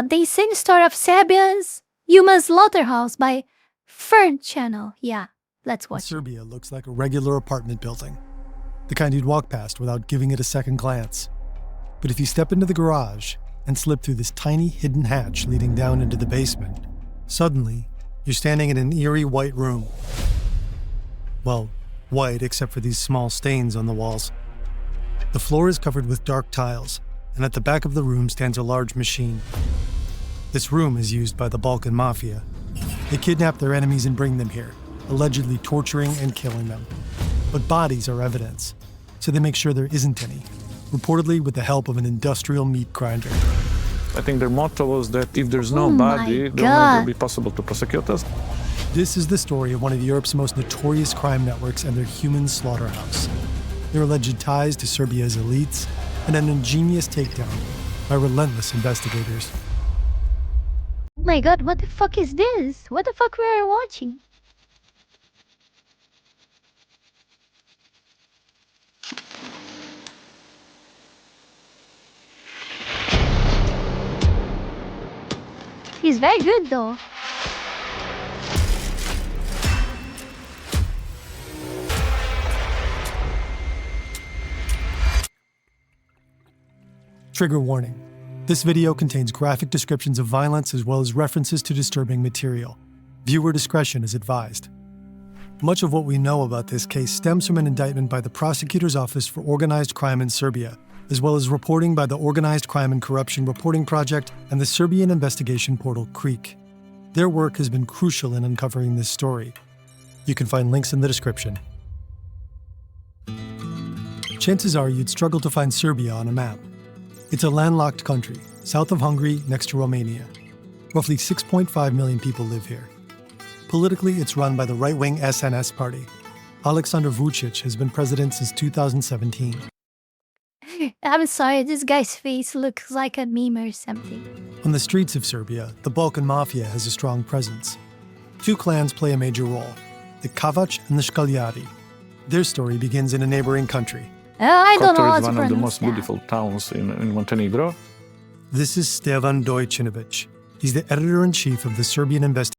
the insane story of Serbia's human slaughterhouse by Fern Channel. Yeah, let's watch. Serbia looks like a regular apartment building, the kind you'd walk past without giving it a second glance. But if you step into the garage and slip through this tiny hidden hatch leading down into the basement, suddenly you're standing in an eerie white room. Well, white except for these small stains on the walls. The floor is covered with dark tiles, and at the back of the room stands a large machine. This room is used by the Balkan Mafia. They kidnap their enemies and bring them here, allegedly torturing and killing them. But bodies are evidence, so they make sure there isn't any, reportedly with the help of an industrial meat grinder. I think their motto was that if there's no body, it will never be possible to prosecute us. This is the story of one of Europe's most notorious crime networks and their human slaughterhouse. Their alleged ties to Serbia's elites, and an ingenious takedown by relentless investigators. Oh my god, what the fuck is this? What the fuck we are watching? He's very good though. Trigger warning. This video contains graphic descriptions of violence as well as references to disturbing material. Viewer discretion is advised. Much of what we know about this case stems from an indictment by the Prosecutor's Office for Organized Crime in Serbia, as well as reporting by the Organized Crime and Corruption Reporting Project and the Serbian investigation portal Creek. Their work has been crucial in uncovering this story. You can find links in the description. Chances are you'd struggle to find Serbia on a map. It's a landlocked country, south of Hungary, next to Romania. Roughly 6.5 million people live here. Politically, it's run by the right-wing SNS party. Aleksandar Vučić has been president since 2017. I'm sorry, this guy's face looks like a meme or something. On the streets of Serbia, the Balkan Mafia has a strong presence. Two clans play a major role, the Kavač and the Škaljari. Their story begins in a neighboring country. I don't know how Kotor is to one of the pronounce most that. beautiful towns in Montenegro. This is Stevan Dojčinović. He's the editor-in-chief of the Serbian investigation.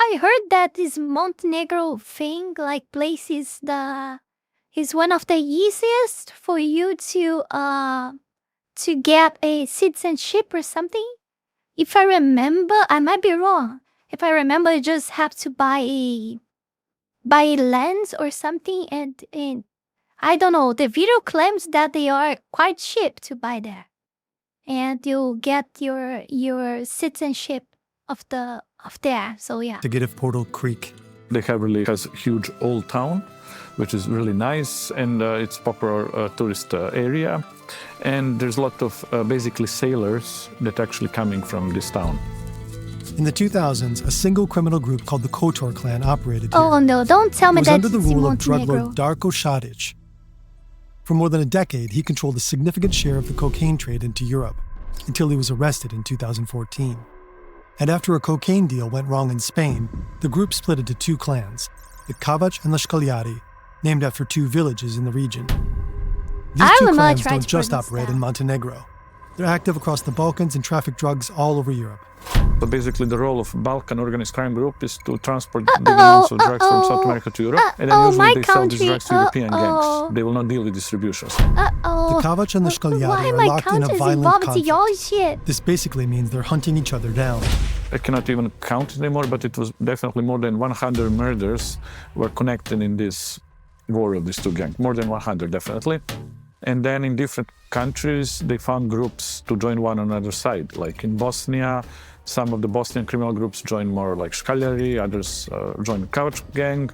I heard that this Montenegro thing, like place is one of the easiest for you to get a citizenship or something. If I remember, I might be wrong. If I remember, you just have to buy lands or something, and I don't know. The video claims that they are quite cheap to buy there, and you'll get your citizenship of there. So yeah. Investigative portal Creek. They have really has huge old town, which is really nice, and it's popular tourist area. And there's a lot of basically sailors that actually coming from this town. In the 2000s, a single criminal group called the Kotor clan operated here. Oh no! Don't tell me It was that under the it's rule of drug Montenegro. lord Darko Šadić. For more than a decade, he controlled a significant share of the cocaine trade into Europe, until he was arrested in 2014. And after a cocaine deal went wrong in Spain, the group split into two clans, the Kavač and the Škaljari, named after two villages in the region. These two clans don't just operate in Montenegro. They're active across the Balkans and traffic drugs all over Europe. So basically the role of Balkan organized crime group is to transport big amounts of drugs from South America to Europe, and then usually they sell these drugs to European gangs. They will not deal with distributions. The Kavač and the Škaljari are locked in a violent conflict. This basically means they're hunting each other down. I cannot even count it anymore, but it was definitely more than 100 murders were connected in this war of these two gangs. More than 100, definitely. And then in different countries, they found groups to join one another side. Like in Bosnia, some of the Bosnian criminal groups joined more like Škaljari, others joined the Kavač gang.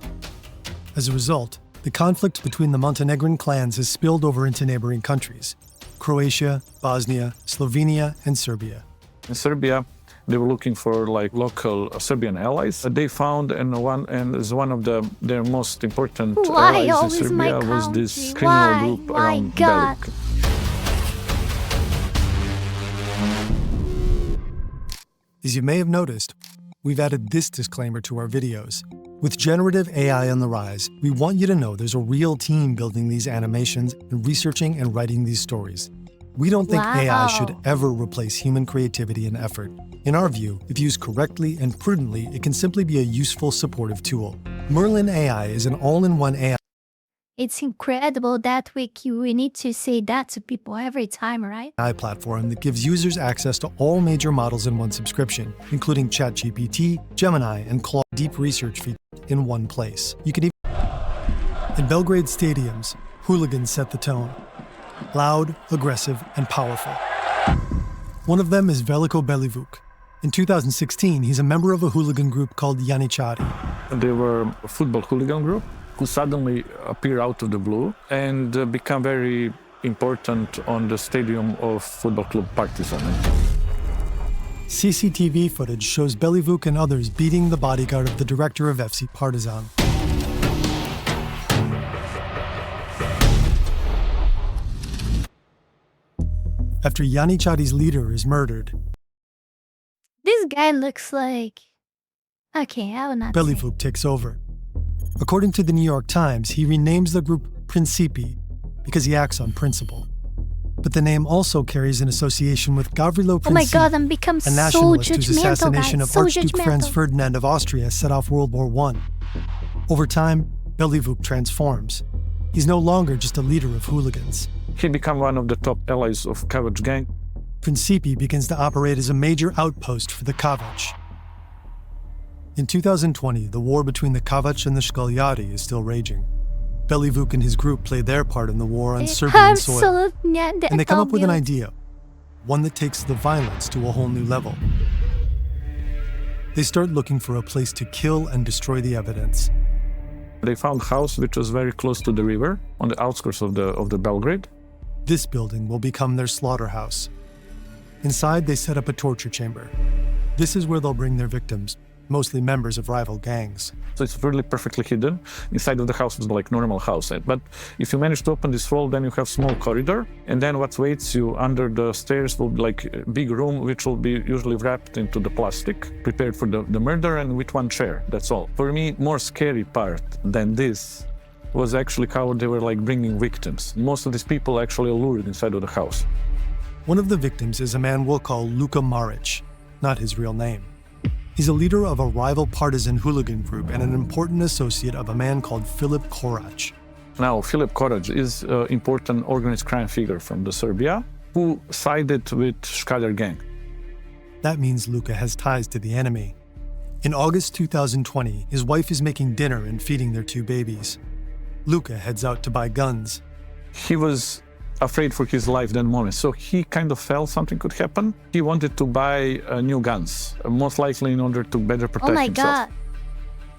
As a result, the conflict between the Montenegrin clans has spilled over into neighboring countries: Croatia, Bosnia, Slovenia, and Serbia. In Serbia, they were looking for like local Serbian allies. They found, and as one of their most important allies in Serbia was this criminal group around Belgrade. As you may have noticed, we've added this disclaimer to our videos. With generative AI on the rise, we want you to know there's a real team building these animations and researching and writing these stories. We don't think AI should Wow. ever replace human creativity and effort. In our view, if used correctly and prudently, it can simply be a useful supportive tool. Merlin AI is an all-in-one AI It's incredible that we need to say that to people every time, right? platform that gives users access to all major models in one subscription, including ChatGPT, Gemini, and Claude deep research features in one place. You can even in Belgrade stadiums, hooligans set the tone. Loud, aggressive, and powerful. One of them is Veliko Belivuk. In 2016, he's a member of a hooligan group called Janičari. They were a football hooligan group who suddenly appear out of the blue and become very important on the stadium of football club Partizan. CCTV footage shows Belivuk and others beating the bodyguard of the director of FC Partizan. After Janičari's leader is murdered, This guy looks like... Okay, I will not say. Belivuk takes over. According to the New York Times, he renames the group Principi because he acts on principle. But the name also carries an association with Gavrilo Oh my Princip, god, I'm become a so nationalist whose judgmental, assassination guys. of So Archduke Franz judgmental. Ferdinand of Austria set off World War I. Over time, Belivuk transforms. He's no longer just a leader of hooligans. He became one of the top allies of Kavač gang. Principi begins to operate as a major outpost for the Kavač. In 2020, the war between the Kavač and the Shkoljari is still raging. Belivuk and his group play their part in the war on Serbian soil. Absolutely. And they come up with an idea, one that takes the violence to a whole new level. They start looking for a place to kill and destroy the evidence. They found a house which was very close to the river, on the outskirts of the Belgrade. This building will become their slaughterhouse. Inside, they set up a torture chamber. This is where they'll bring their victims, mostly members of rival gangs. So it's really perfectly hidden. Inside of the house was like normal house. But if you manage to open this wall, then you have small corridor. And then what waits you under the stairs will be like a big room, which will be usually wrapped into the plastic, prepared for the murder, and with one chair. That's all. For me, more scary part than this was actually how they were like bringing victims. Most of these people actually lured inside of the house. One of the victims is a man we'll call Luka Maric, not his real name. He's a leader of a rival partisan hooligan group and an important associate of a man called Filip Korac. Now, Filip Korac is an important organized crime figure from the Serbia who sided with Škaljar gang. That means Luka has ties to the enemy. In August 2020, his wife is making dinner and feeding their two babies. Luka heads out to buy guns. He was afraid for his life that moment, so he kind of felt something could happen. He wanted to buy new guns, most likely in order to better protect Oh my himself. god.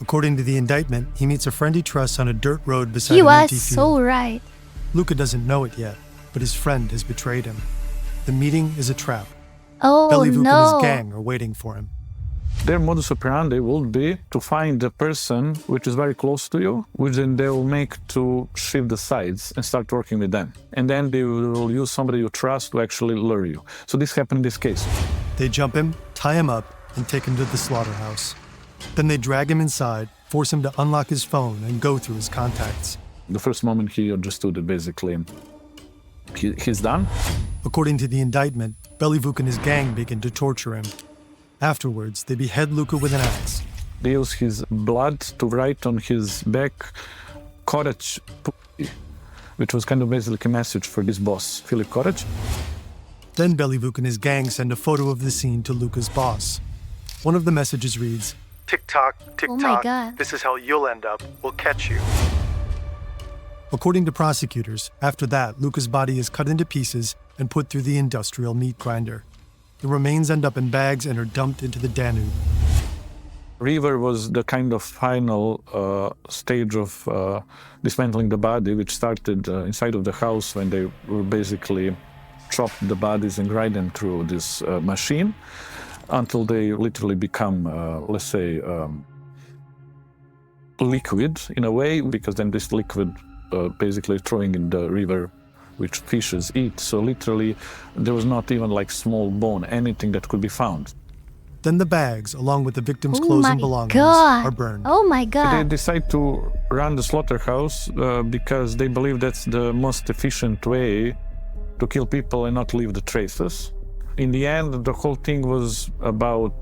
According to the indictment, he meets a friend he trusts on a dirt road beside He an was empty field. so right. Luka doesn't know it yet, but his friend has betrayed him. The meeting is a trap. Oh Belivuk no. and his gang are waiting for him. Their modus operandi would be to find the person which is very close to you, which then they will make to shift the sides and start working with them. And then they will use somebody you trust to actually lure you. So this happened in this case. They jump him, tie him up, and take him to the slaughterhouse. Then they drag him inside, force him to unlock his phone and go through his contacts. The first moment he understood that basically he's done. According to the indictment, Belivuk and his gang begin to torture him. Afterwards, they behead Luka with an axe. They use his blood to write on his back, Korac, which was kind of basically a message for his boss, Filip Korac. Then Belivuk and his gang send a photo of the scene to Luka's boss. One of the messages reads, "Tick-tock, tick-tock, Oh my God. this is how you'll end up. We'll catch you." According to prosecutors, after that, Luka's body is cut into pieces and put through the industrial meat grinder. The remains end up in bags and are dumped into the Danube. River was the kind of final stage of dismantling the body, which started inside of the house when they were basically chopped the bodies and grind them through this machine until they literally become, let's say, liquid in a way, because then this liquid basically throwing in the river, which fishes eat. So literally, there was not even like small bone, anything that could be found. Then the bags, along with the victims' Oh clothes my and belongings, god. are burned. Oh my They god. decide to run the slaughterhouse because they believe that's the most efficient way to kill people and not leave the traces. In the end, the whole thing was about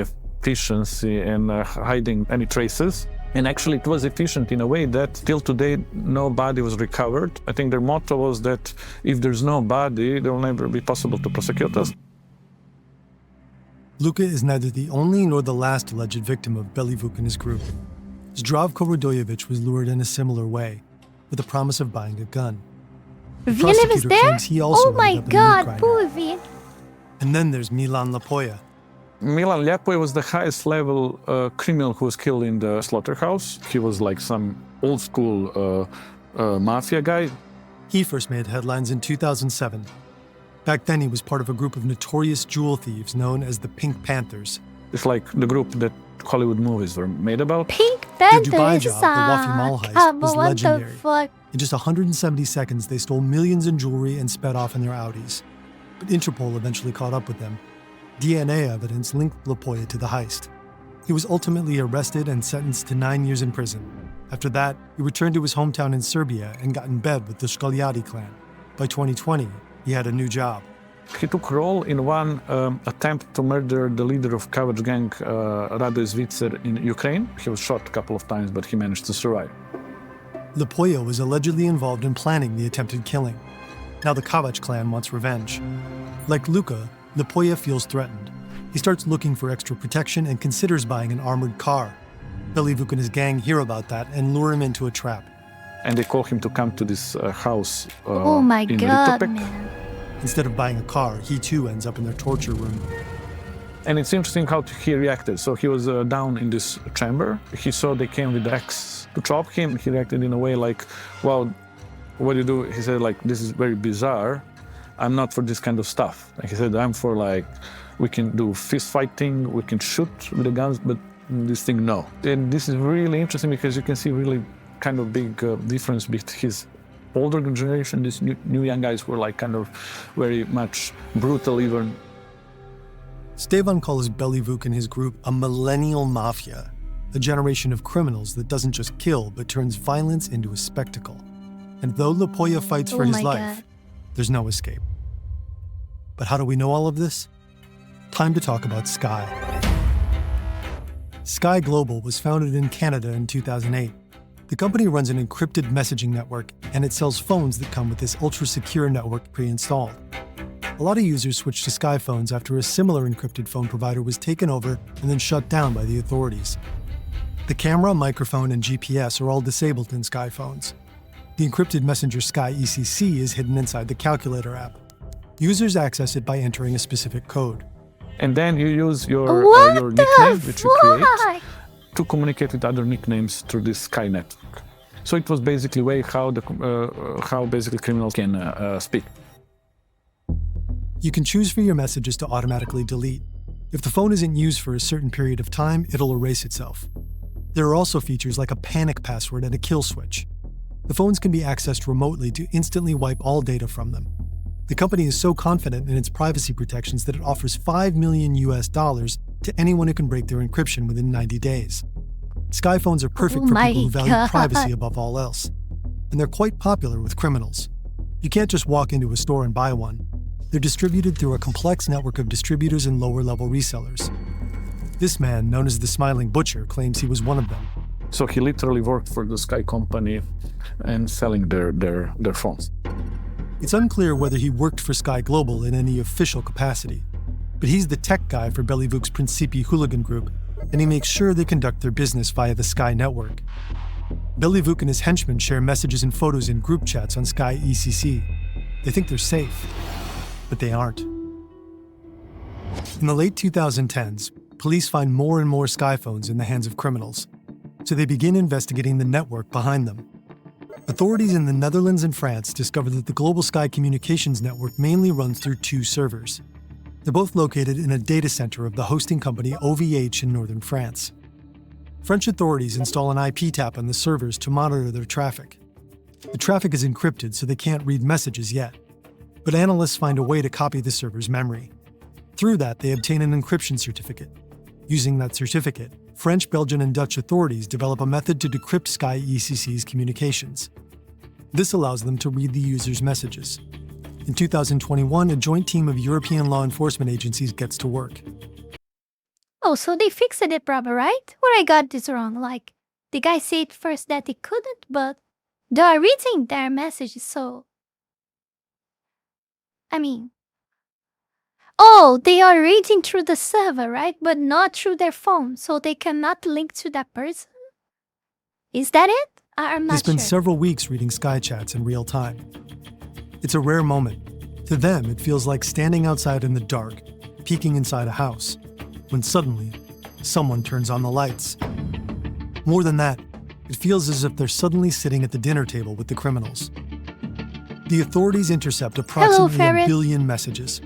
efficiency and hiding any traces. And actually, it was efficient in a way that till today, no body was recovered. I think their motto was that if there's no body, there will never be possible to prosecute us. Luka is neither the only nor the last alleged victim of Belivuk and his group. Zdravko Radojevic was lured in a similar way, with the promise of buying a gun. The Really was prosecutor there? claims he also Oh my ended up in god, Ukraine. poor V. And then there's Milan Lapoja. Milan Ljapoja was the highest level criminal who was killed in the Slaughterhouse. He was like some old school mafia guy. He first made headlines in 2007. Back then, he was part of a group of notorious jewel thieves known as the Pink Panthers. It's like the group that Hollywood movies were made about. Pink Their Panther Dubai is job, the Wafi Mall heist, was what legendary. the fuck? In just 170 seconds, they stole millions in jewelry and sped off in their Audis. But Interpol eventually caught up with them. DNA evidence linked Lapoja to the heist. He was ultimately arrested and sentenced to 9 years in prison. After that, he returned to his hometown in Serbia and got in bed with the Shkaljadi clan. By 2020, he had a new job. He took role in one attempt to murder the leader of Kavač gang, Radoje Zvicer, in Ukraine. He was shot a couple of times, but he managed to survive. Lapoja was allegedly involved in planning the attempted killing. Now the Kavač clan wants revenge. Like Luka, Lapoja feels threatened. He starts looking for extra protection and considers buying an armored car. Belivuk and his gang hear about that and lure him into a trap. And they call him to come to this house Oh my in god, Ritopek. man. Instead of buying a car, he too ends up in their torture room. And it's interesting how he reacted. So he was down in this chamber. He saw they came with the axe to chop him. He reacted in a way like, well, what do you do? He said, like, this is very bizarre. I'm not for this kind of stuff. Like he said, I'm for like, we can do fist fighting, we can shoot with the guns, but this thing, no. And this is really interesting because you can see really kind of big difference between his older generation, these new young guys were like kind of very much brutal even. Stevan calls Belivuk and his group a millennial mafia, a generation of criminals that doesn't just kill but turns violence into a spectacle. And though Lapoja fights for Oh his my life, God. there's no escape. But how do we know all of this? Time to talk about Sky. Sky Global was founded in Canada in 2008. The company runs an encrypted messaging network, and it sells phones that come with this ultra-secure network pre-installed. A lot of users switched to Sky phones after a similar encrypted phone provider was taken over and then shut down by the authorities. The camera, microphone, and GPS are all disabled in Sky phones. The encrypted messenger Sky ECC is hidden inside the calculator app. Users access it by entering a specific code. And then you use your What nickname, the which you create, fuck? to communicate with other nicknames through this Sky network. So it was basically way how basically criminals can speak. You can choose for your messages to automatically delete. If the phone isn't used for a certain period of time, it'll erase itself. There are also features like a panic password and a kill switch. The phones can be accessed remotely to instantly wipe all data from them. The company is so confident in its privacy protections that it offers $5 million to anyone who can break their encryption within 90 days. Sky phones are perfect Oh for my people who value God. privacy above all else. And they're quite popular with criminals. You can't just walk into a store and buy one. They're distributed through a complex network of distributors and lower-level resellers. This man, known as the Smiling Butcher, claims he was one of them. So he literally worked for the Sky company and selling their phones. It's unclear whether he worked for Sky Global in any official capacity, but he's the tech guy for Belivuk's Principi hooligan group, and he makes sure they conduct their business via the Sky network. Belivuk and his henchmen share messages and photos in group chats on Sky ECC. They think they're safe, but they aren't. In the late 2010s, police find more and more Sky phones in the hands of criminals, so they begin investigating the network behind them. Authorities in the Netherlands and France discovered that the global Sky communications network mainly runs through two servers. They're both located in a data center of the hosting company OVH in northern France. French authorities install an IP tap on the servers to monitor their traffic. The traffic is encrypted, so they can't read messages yet. But analysts find a way to copy the server's memory. Through that, they obtain an encryption certificate. Using that certificate, French, Belgian, and Dutch authorities develop a method to decrypt Sky ECC's communications. This allows them to read the user's messages. In 2021, a joint team of European law enforcement agencies gets to work. Oh, so they fixed it proper, right? Or I got this wrong. Like, the guy said first that he couldn't, but they are reading their messages, so... I mean... Oh, they are reading through the server, right? But not through their phone, so they cannot link to that person? Is that it? I'm They not spend sure. several weeks reading Sky chats in real time. It's a rare moment. To them, it feels like standing outside in the dark, peeking inside a house, when suddenly, someone turns on the lights. More than that, it feels as if they're suddenly sitting at the dinner table with the criminals. The authorities intercept approximately a Ferret. billion messages.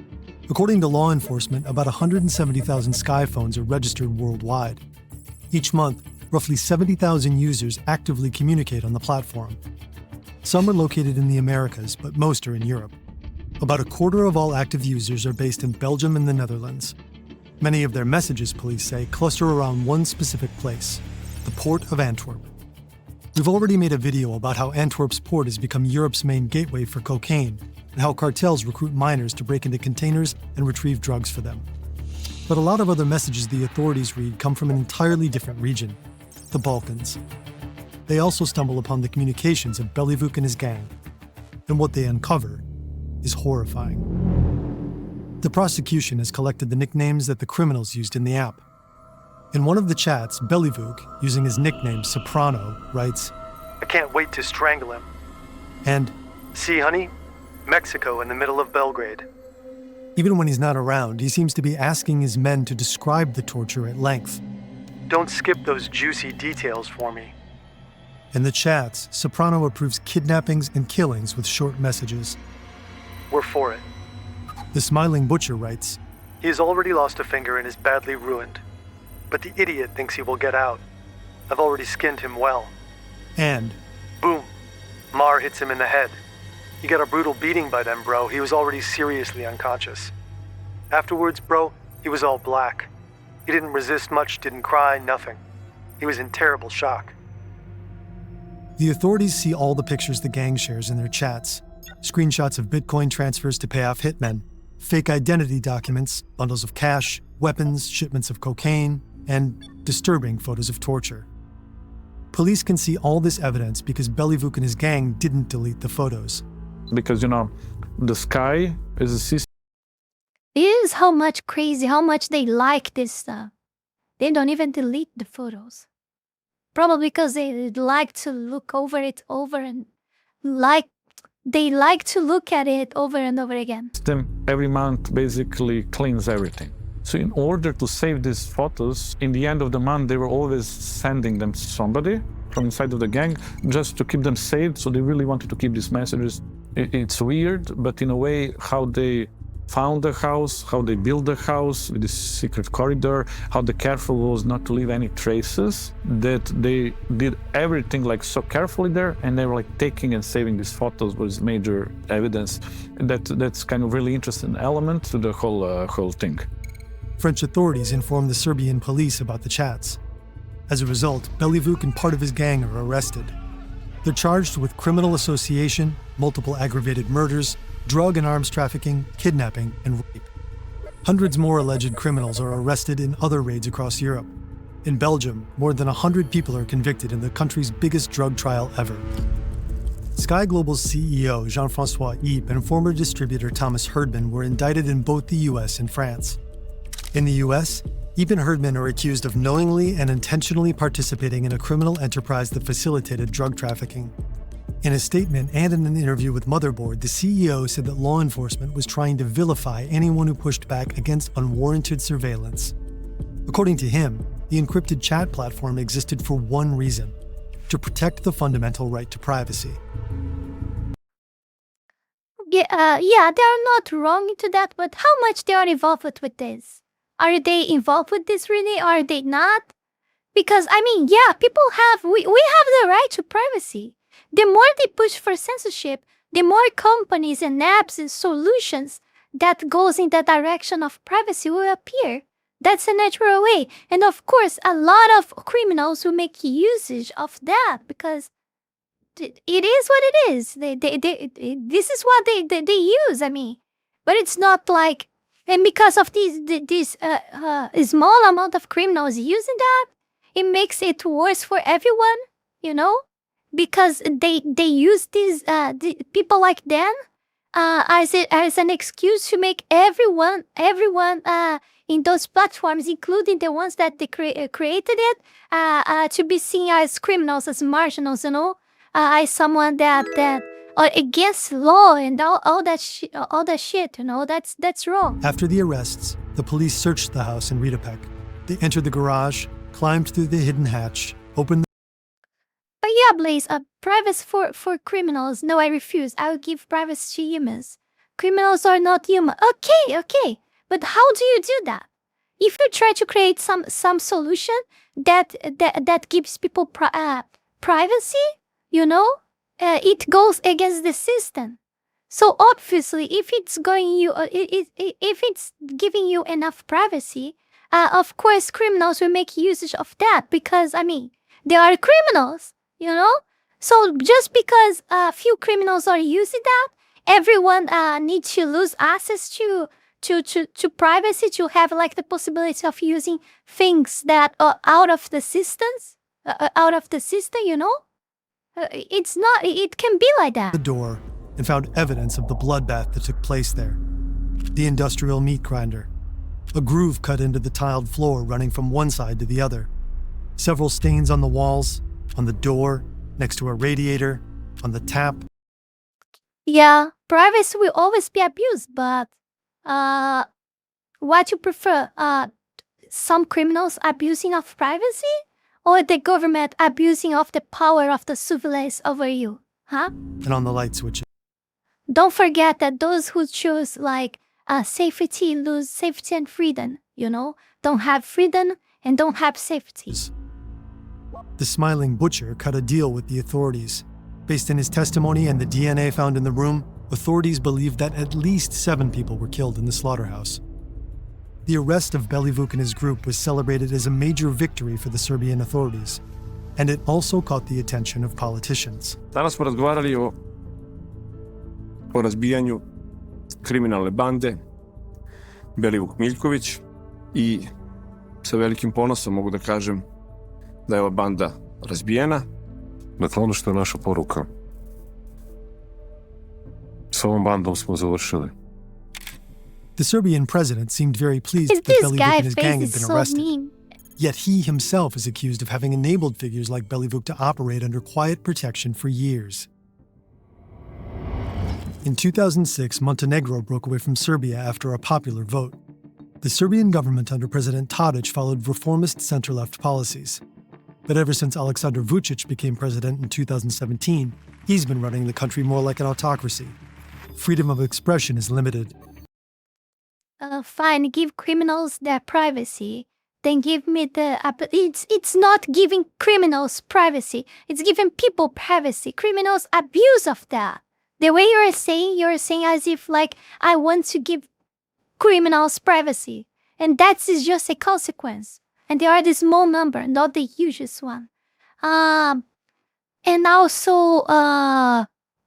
According to law enforcement, about 170,000 Sky phones are registered worldwide. Each month, roughly 70,000 users actively communicate on the platform. Some are located in the Americas, but most are in Europe. About a quarter of all active users are based in Belgium and the Netherlands. Many of their messages, police say, cluster around one specific place, the port of Antwerp. We've already made a video about how Antwerp's port has become Europe's main gateway for cocaine, and how cartels recruit miners to break into containers and retrieve drugs for them. But a lot of other messages the authorities read come from an entirely different region, the Balkans. They also stumble upon the communications of Belivuk and his gang, and what they uncover is horrifying. The prosecution has collected the nicknames that the criminals used in the app. In one of the chats, Belivuk, using his nickname Soprano, writes, "I can't wait to strangle him. and See, honey? Mexico in the middle of Belgrade." even when he's not around, he seems to be asking his men to describe the torture at length. "Don't skip those juicy details for me." In the chats, Soprano approves kidnappings and killings with short messages. "We're for it. The smiling butcher writes, He has already lost a finger and is badly ruined. But the idiot thinks he will get out. I've already skinned him well." and Boom. Mar hits him in the head. He got a brutal beating by them, bro. He was already seriously unconscious. Afterwards, bro, he was all black. He didn't resist much, didn't cry, nothing. He was in terrible shock. the authorities see all the pictures the gang shares in their chats. Screenshots of Bitcoin transfers to pay off hitmen, fake identity documents, bundles of cash, weapons, shipments of cocaine, and disturbing photos of torture. Police can see all this evidence because Belivuk and his gang didn't delete the photos. Because, the Sky is a system This is how much they like this stuff. They don't even delete the photos. Probably because they like to look over it over and they like to look at it over and over again. every month basically cleans everything. So in order to save these photos, in the end of the month, they were always sending them to somebody from inside of the gang just to keep them saved. So they really wanted to keep these messages. It's weird, but in a way, how they found the house, how they built the house with this secret corridor, how the careful was not to leave any traces, that they did everything like so carefully there, and they were like taking and saving these photos was major evidence. That's kind of really interesting element to the whole thing. French authorities informed the Serbian police about the chats. As a result, Belivuk and part of his gang are arrested. They're charged with criminal association, multiple aggravated murders, drug and arms trafficking, kidnapping, and rape. Hundreds more alleged criminals are arrested in other raids across Europe. In Belgium, more than 100 people are convicted in the country's biggest drug trial ever. Sky Global's CEO, Jean-François Ypes, and former distributor Thomas Herdman were indicted in both the US and France. In the US, Ypes and Herdman are accused of knowingly and intentionally participating in a criminal enterprise that facilitated drug trafficking. In a statement and in an interview with Motherboard, the CEO said that law enforcement was trying to vilify anyone who pushed back against unwarranted surveillance. According to him, the encrypted chat platform existed for one reason: to protect the fundamental right to privacy. Yeah, they are not wrong into that, but how much they are involved with this? Are they involved with this really, or are they not? Because, we have the right to privacy. The more they push for censorship, the more companies and apps and solutions that goes in the direction of privacy will appear. That's a natural way. And of course, a lot of criminals will make usage of that because it is what it is. This is what they use. I mean, but it's not like, and because of this small amount of criminals using that, it makes it worse for everyone. You know, because they use these people like them as an excuse to make everyone in those platforms, including the ones that they created it, to be seen as criminals, as marginals, you know, as someone that or against law and all that shit, you know, that's wrong. After the arrests, the police searched the house in Ridapek. They entered the garage, climbed through the hidden hatch, opened the But yeah, Blaze, privacy for criminals. No, I refuse. I will give privacy to humans. Criminals are not human. Okay. But how do you do that? If you try to create some solution that gives people privacy, you know, it goes against the system. So obviously, if it's if it's giving you enough privacy, of course criminals will make usage of that because I mean they are criminals, you know. So just because a few criminals are using that, everyone needs to lose access to privacy, to have like the possibility of using things that are out of the systems, you know. It's not. It can be like that. the door and found evidence of the bloodbath that took place there. The industrial meat grinder, a groove cut into the tiled floor running from one side to the other, several stains on the walls, on the door, next to a radiator, on the tap. Yeah, privacy will always be abused, but what you prefer? Some criminals abusing of privacy, or the government abusing of the power of the surveillance over you? Huh? And on the light switches. Don't forget that those who choose like safety lose safety and freedom. You know, don't have freedom and don't have safety. The smiling butcher cut a deal with the authorities. Based on his testimony and the DNA found in the room, authorities believe that at least 7 people were killed in the slaughterhouse. The arrest of Belivuk and his group was celebrated as a major victory for the Serbian authorities, and it also caught the attention of politicians. Danas smo razgovarali o razbijanju kriminalne bande Belivuk Miljković i sa velikim ponosom mogu da kažem da je ova banda razbijena. Dakle, ono što je naša poruka. S ovom bandom smo završili. The Serbian president seemed very pleased that This Belivuk guy and his gang face had is been so arrested. mean. Yet he himself is accused of having enabled figures like Belivuk to operate under quiet protection for years. In 2006, Montenegro broke away from Serbia after a popular vote. The Serbian government under President Tadic followed reformist center-left policies. But ever since Aleksandar Vučić became president in 2017, he's been running the country more like an autocracy. Freedom of expression is limited. Fine, give criminals their privacy. Then give me the. It's not giving criminals privacy. It's giving people privacy. Criminals abuse of that. The way you're saying as if like I want to give criminals privacy, and that is just a consequence. And they are the small number, not the hugest one. And also,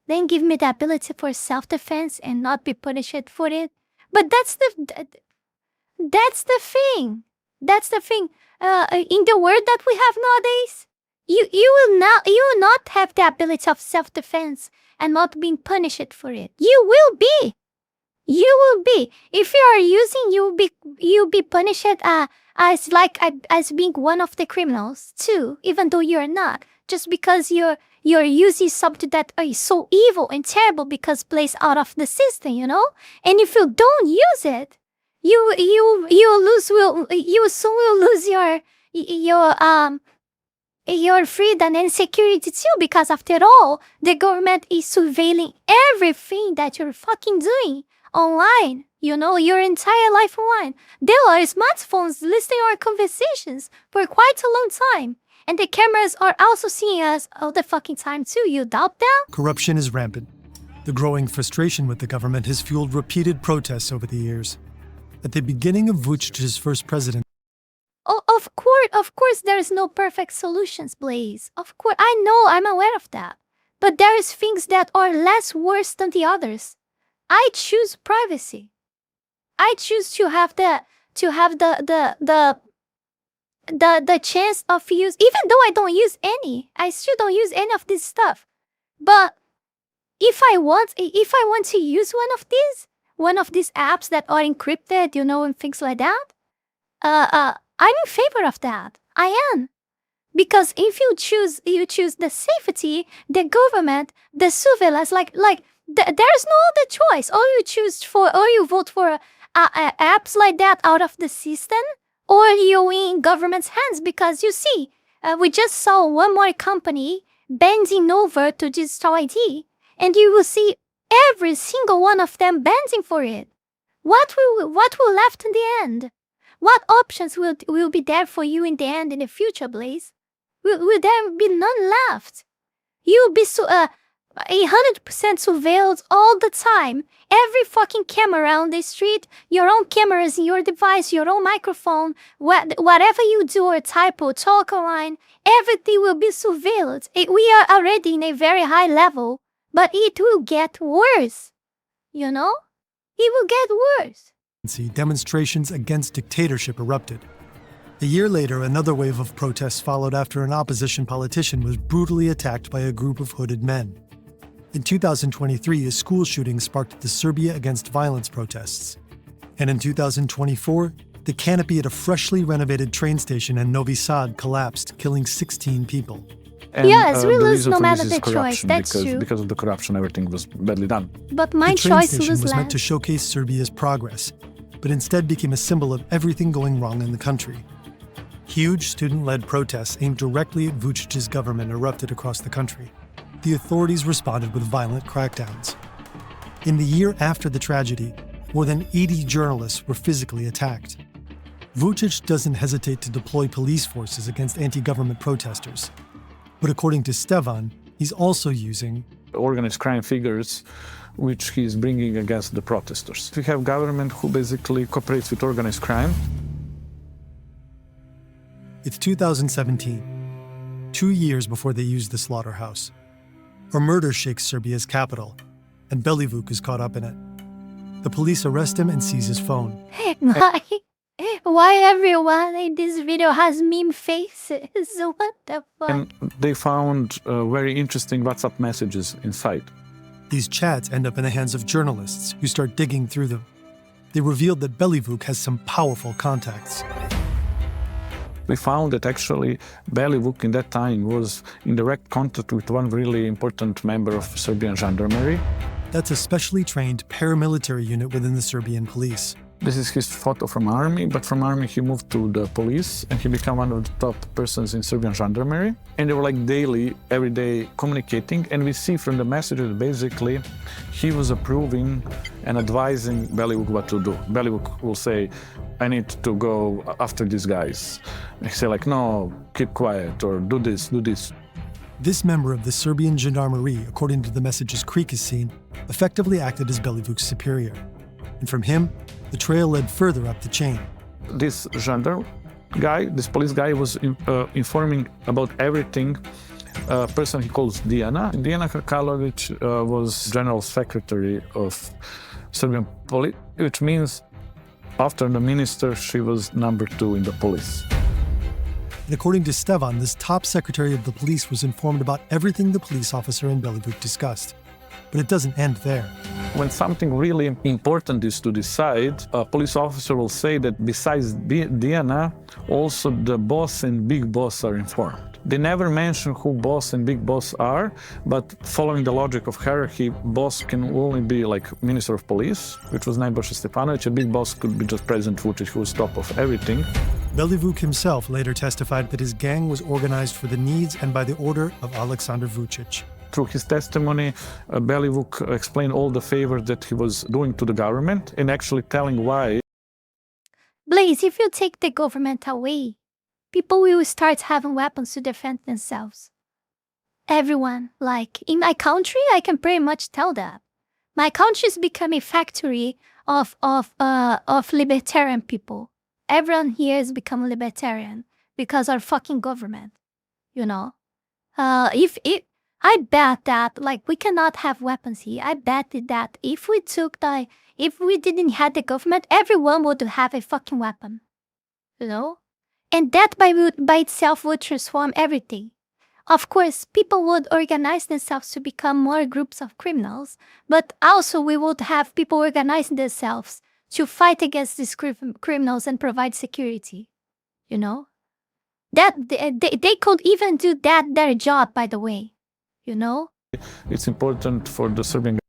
then give me the ability for self-defense and not be punished for it. But that's the thing. That's the thing. In the world that we have nowadays, you will not have the ability of self-defense and not being punished for it. You will be. If you are using, you'll be punished as being one of the criminals too, even though you're not. Just because you're using something that is so evil and terrible because placed out of the system, you know. And if you don't use it, you soon will lose your freedom and security too, because after all, the government is surveilling everything that you're fucking doing online, you know, your entire life online. There are smartphones listening our conversations for quite a long time. And the cameras are also seeing us all the fucking time too. You doubt that? Corruption is rampant. The growing frustration with the government has fueled repeated protests over the years. At the beginning of Vučić's first presidency, Oh, of course, there is no perfect solutions, Blaze. Of course, I know, I'm aware of that. but there is things that are less worse than the others. I choose privacy. I choose to have the chance of use, even though I don't use any. I still don't use any of this stuff. But if I want to use one of these apps that are encrypted, and things like that, I'm in favor of that. I am. Because if you choose the safety, the government, the surveillance, there is no other choice. Or you vote for apps like that out of the system, or you're in government's hands. Because you see, we just saw one more company bending over to digital ID, and you will see every single one of them bending for it. What will left in the end? What options will be there for you in the end, in the future, Blaze? Will there be none left? You'll be 100% surveilled all the time. Every fucking camera on the street, your own cameras in your device, your own microphone, whatever you do or type or talk online, everything will be surveilled. We are already in a very high level, but it will get worse. It will get worse. Demonstrations against dictatorship erupted. A year later, another wave of protests followed after an opposition politician was brutally attacked by a group of hooded men. In 2023, a school shooting sparked the Serbia Against Violence protests. And in 2024, the canopy at a freshly renovated train station in Novi Sad collapsed, killing 16 people. And, yes, we the lose reason no for matter this is the choice. That's true. Because of the corruption, everything was badly done. But my the train choice station was was meant less. to showcase Serbia's progress, but instead became a symbol of everything going wrong in the country. Huge student-led protests aimed directly at Vucic's government erupted across the country. The authorities responded with violent crackdowns. In the year after the tragedy, more than 80 journalists were physically attacked. Vucic doesn't hesitate to deploy police forces against anti-government protesters. But according to Stevan, he's also using organized crime figures which he's bringing against the protesters. We have government who basically cooperates with organized crime. It's 2017, 2 years before they used the Slaughterhouse. A murder shakes Serbia's capital, and Belivuk is caught up in it. The police arrest him and seize his phone. Why everyone in this video has meme faces? What the fuck? And they found very interesting WhatsApp messages inside. These chats end up in the hands of journalists who start digging through them. They revealed that Belivuk has some powerful contacts. We found that actually Belivuk in that time was in direct contact with one really important member of Serbian gendarmerie. That's a specially trained paramilitary unit within the Serbian police. This is his photo from army, but from army he moved to the police and he became one of the top persons in Serbian gendarmerie. And they were daily, every day communicating, and we see from the messages basically he was approving and advising Belivuk what to do. Belivuk will say, I need to go after these guys. He say no, keep quiet, or do this, do this. This member of the Serbian gendarmerie, according to the messages Creek has seen, effectively acted as Belivuk's superior. And from him, the trail led further up the chain. This gendarme guy, this police guy was informing about everything a person he calls Diana. Diana Krkalovic was general secretary of Serbian police, which means after the minister, she was number 2 in the police. And according to Stevan, this top secretary of the police was informed about everything the police officer and Belivuk discussed. But it doesn't end there. When something really important is to decide, a police officer will say that besides Diana, also the boss and big boss are informed. They never mention who boss and big boss are, but following the logic of hierarchy, boss can only be Minister of Police, which was Nebojša Stefanovic, and big boss could be just President Vučić, who was top of everything. Belivuk himself later testified that his gang was organized for the needs and by the order of Aleksandar Vučić. Through his testimony, Belivuk explained all the favors that he was doing to the government and actually telling why. Blaze, if you take the government away, people will start having weapons to defend themselves. Everyone, in my country, I can pretty much tell that. My country is becoming a factory of libertarian people. Everyone here has become libertarian because our fucking government, I bet that, like, we cannot have weapons here. I bet that if we didn't have the government, everyone would have a fucking weapon. You know? And that by itself would transform everything. Of course, people would organize themselves to become more groups of criminals, but also we would have people organizing themselves to fight against these criminals and provide security. You know? That they could even do their job, by the way. You know? It's important for the Serbian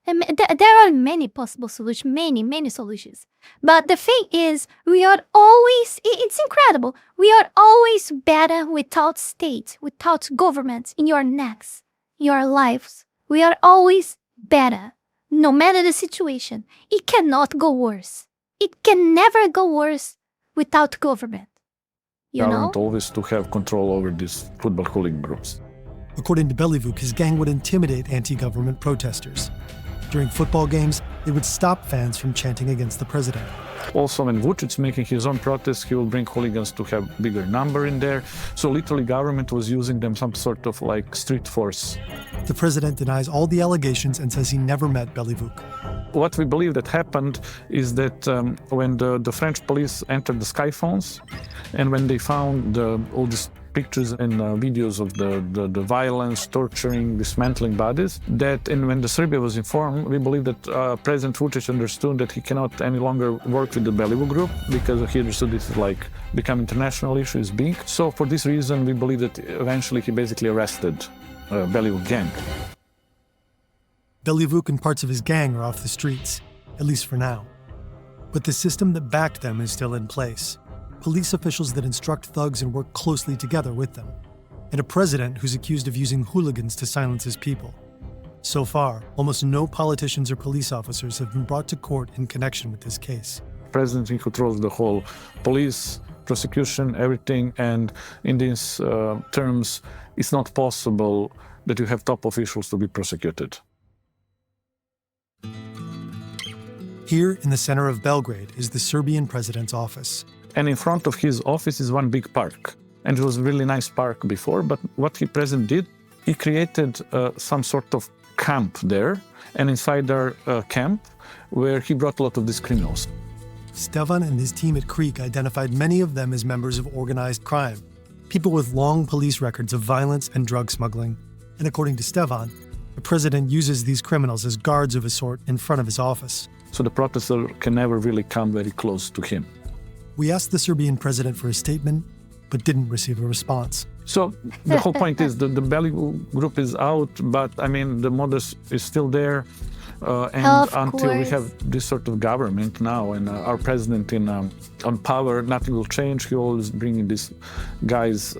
And there are many possible solutions, many solutions. But the thing is, we are always, it's incredible, we are always better without state, without government in your necks, your lives. We are always better, no matter the situation. It cannot go worse. It can never go worse without government. You know? government always to have control over these football hooligan groups. According to Belivuk, his gang would intimidate anti-government protesters. During football games, they would stop fans from chanting against the president. Also, when Vucic making his own protests, he will bring hooligans to have bigger number in there. So literally government was using them some sort of like street force. The president denies all the allegations and says he never met Belivuk. What we believe that happened is that when the French police entered the Skyphones and when they found all these pictures and videos of the violence, torturing, dismantling bodies, and when the Serbia was informed, we believe that President Vucic understood that he cannot any longer work with the Belivuk group because he understood this is like become international issue, is big. So for this reason, we believe that eventually he basically arrested Belivuk gang. Belivuk and parts of his gang are off the streets, at least for now. But the system that backed them is still in place. Police officials that instruct thugs and work closely together with them. And a president who's accused of using hooligans to silence his people. So far, almost no politicians or police officers have been brought to court in connection with this case. President, he controls the whole police, prosecution, everything, and in these terms, it's not possible that you have top officials to be prosecuted. Here in the center of Belgrade is the Serbian president's office. And in front of his office is one big park. And it was a really nice park before, but what the president did, he created some sort of camp there, and inside our camp, where he brought a lot of these criminals. Stevan and his team at Creek identified many of them as members of organized crime, people with long police records of violence and drug smuggling. And according to Stevan, the president uses these criminals as guards of a sort in front of his office. So the protester can never really come very close to him. We asked the Serbian president for a statement, but didn't receive a response. So the whole point is the Belivuk group is out, but I mean, the modus is still there. And until we have this sort of government now and our president on power, nothing will change. He will always bring in these guys.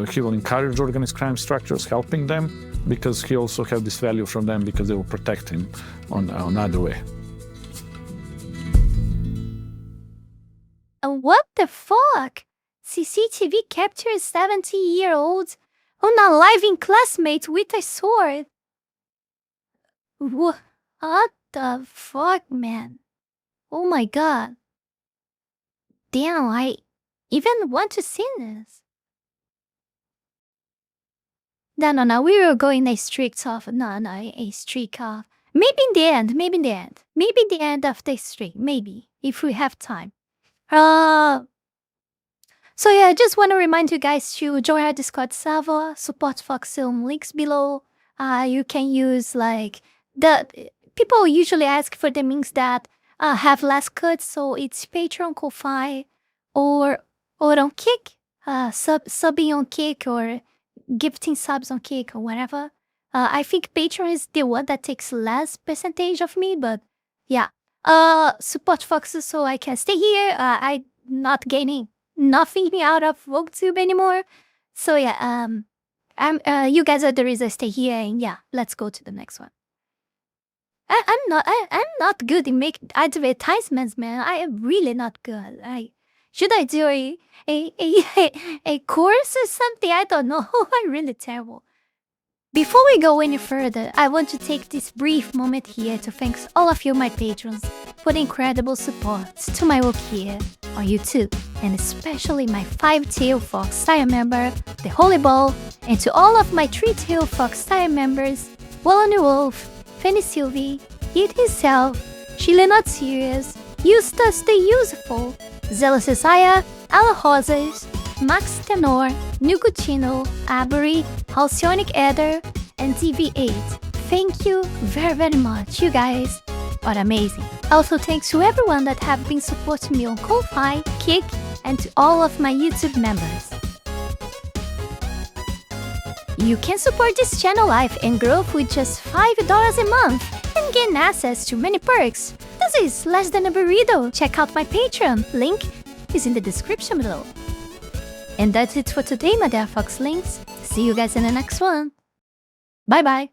He will encourage organized crime structures, helping them, because he also have this value from them because they will protect him on another way. What the fuck? CCTV captures 70-year-old unaliving classmate with a sword. What the fuck, man? Oh my god. Damn, I even want to see this. No, we were going a streak off. A streak off. Maybe in the end. Maybe the end of the streak. Maybe, if we have time. So yeah, I just want to remind you guys to join our Discord server, support Fox Film, links below. You can use like people usually ask for the links that have less cuts, so it's Patreon, Ko-Fi, or on Kick, subbing on Kick or gifting subs on Kick or whatever. I think Patreon is the one that takes less percentage of me, but yeah. Support Foxes so I can stay here. I'm not gaining nothing out of Vtuber anymore. So yeah, you guys are the reason I stay here, and yeah, let's go to the next one. I'm not good in making advertisements, man. I am really not good. Should I do a course or something? I don't know. I'm really terrible. Before we go any further, I want to take this brief moment here to thank all of you, my patrons, for the incredible support to my work here on YouTube, and especially my 5-tail fox tier member, the Holy Ball, and to all of my 3-tail fox tier members, Wallen the Wolf, Fanny Sylvie, Heat Himself, Chile Not Serious, Eustace the Useful, Zealous Isaiah, Ala Rosas, Max Tenor, Nugutino, Avery, Halcyonic Eder, and TV8. Thank you very, very much. You guys are amazing. Also, thanks to everyone that have been supporting me on Ko-Fi, Kick, and to all of my YouTube members. You can support this channel life and growth with just $5 a month and gain access to many perks. This is less than a burrito. Check out my Patreon. Link is in the description below. And that's it for today, my dear Fox Links. See you guys in the next one. Bye bye.